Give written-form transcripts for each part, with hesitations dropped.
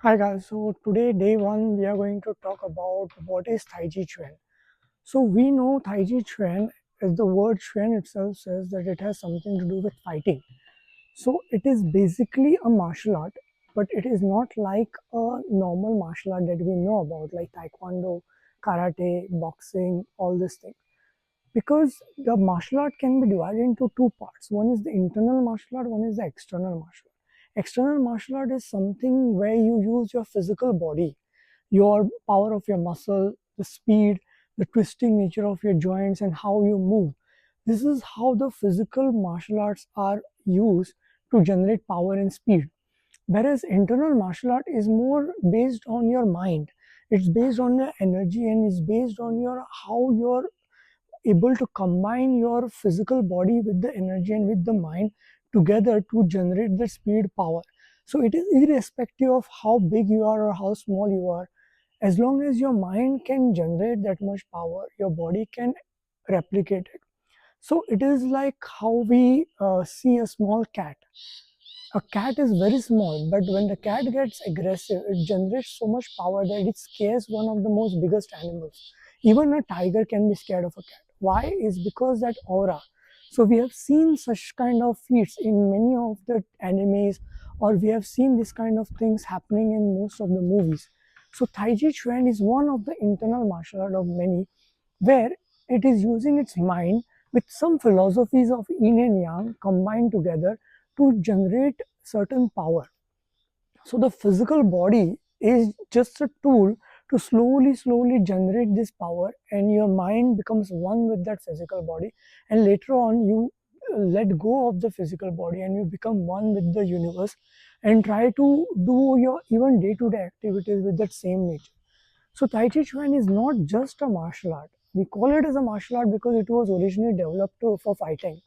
Hi guys, so today day one we are going to talk about what is Taijiquan. So we know Taijiquan, as the word Chuan itself says, that it has something to do with fighting. So it is basically a martial art, but it is not like a normal martial art that we know about, like taekwondo, karate, boxing, all these things. Because the martial art can be divided into two parts. One is the internal martial art, one is the external martial art. External martial art is something where you use your physical body, your power of your muscle, the speed, the twisting nature of your joints, and how you move. This is how the physical martial arts are used to generate power and speed. Whereas internal martial art is more based on your mind. It's based on your energy and it's based on your how you're able to combine your physical body with the energy and with the mind together to generate the speed power. So it is irrespective of how big you are or how small you are, as long as your mind can generate that much power, your body can replicate it. So it is like how we see a small cat. A cat is very small, but when the cat gets aggressive, it generates so much power that it scares one of the most biggest animals. Even a tiger can be scared of a cat. Why? Is because that aura. So we have seen such kind of feats in many of the animes, or we have seen this kind of things happening in most of the movies. So Taiji Chuan is one of the internal martial art of many, where it is using its mind with some philosophies of yin and yang combined together to generate certain power. So the physical body is just a tool to slowly generate this power, and your mind becomes one with that physical body, and later on you let go of the physical body and you become one with the universe and try to do your even day-to-day activities with that same nature. So Tai Chi Chuan is not just a martial art. We call it as a martial art because it was originally developed for fighting,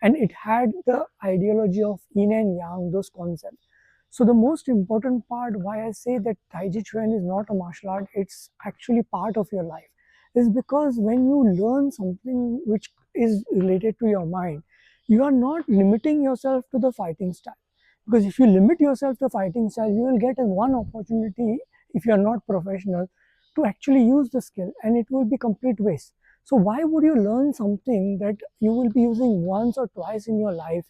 and it had the ideology of yin and yang, those concepts. So the most important part why I say that Taijiquan is not a martial art, it's actually part of your life, is because when you learn something which is related to your mind, you are not limiting yourself to the fighting style. Because if you limit yourself to fighting style, you will get a one opportunity, if you are not professional, to actually use the skill, and it will be complete waste. So why would you learn something that you will be using once or twice in your life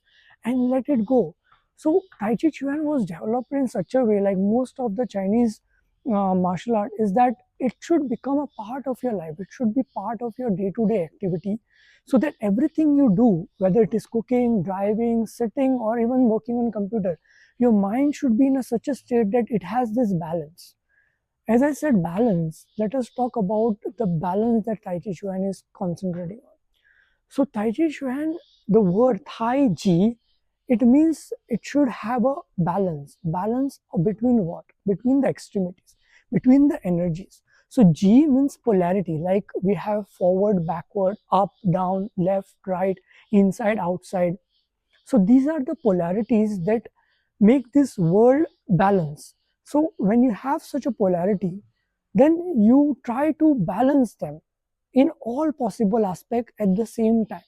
and let it go? So Tai Chi Chuan was developed in such a way, like most of the Chinese martial art, is that it should become a part of your life. It should be part of your day-to-day activity, so that everything you do, whether it is cooking, driving, sitting, or even working on computer, your mind should be in such a state that it has this balance. As I said, balance. Let us talk about the balance that Tai Chi Chuan is concentrating on. So Tai Chi Chuan, the word Tai Chi, it means it should have a balance. Balance between what? Between the extremities, between the energies. So Ji means polarity, like we have forward, backward, up, down, left, right, inside, outside. So these are the polarities that make this world balance. So when you have such a polarity, then you try to balance them in all possible aspects at the same time.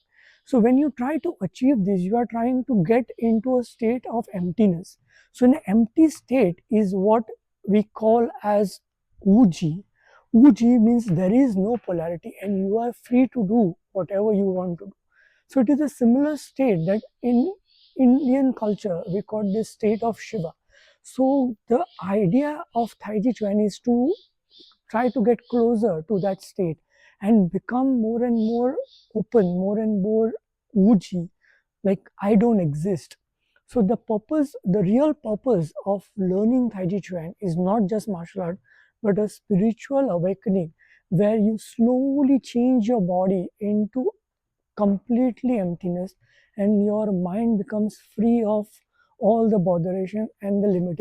So when you try to achieve this, you are trying to get into a state of emptiness. So an empty state is what we call as Uji. Uji means there is no polarity and you are free to do whatever you want to do. So it is a similar state that in Indian culture we call this state of Shiva. So the idea of Taiji Chuan is to try to get closer to that state and become more and more open, more and more Uji, like I don't exist. So the purpose, the real purpose of learning Taiji Chuan is not just martial art, but a spiritual awakening where you slowly change your body into completely emptiness and your mind becomes free of all the botheration and the limitation.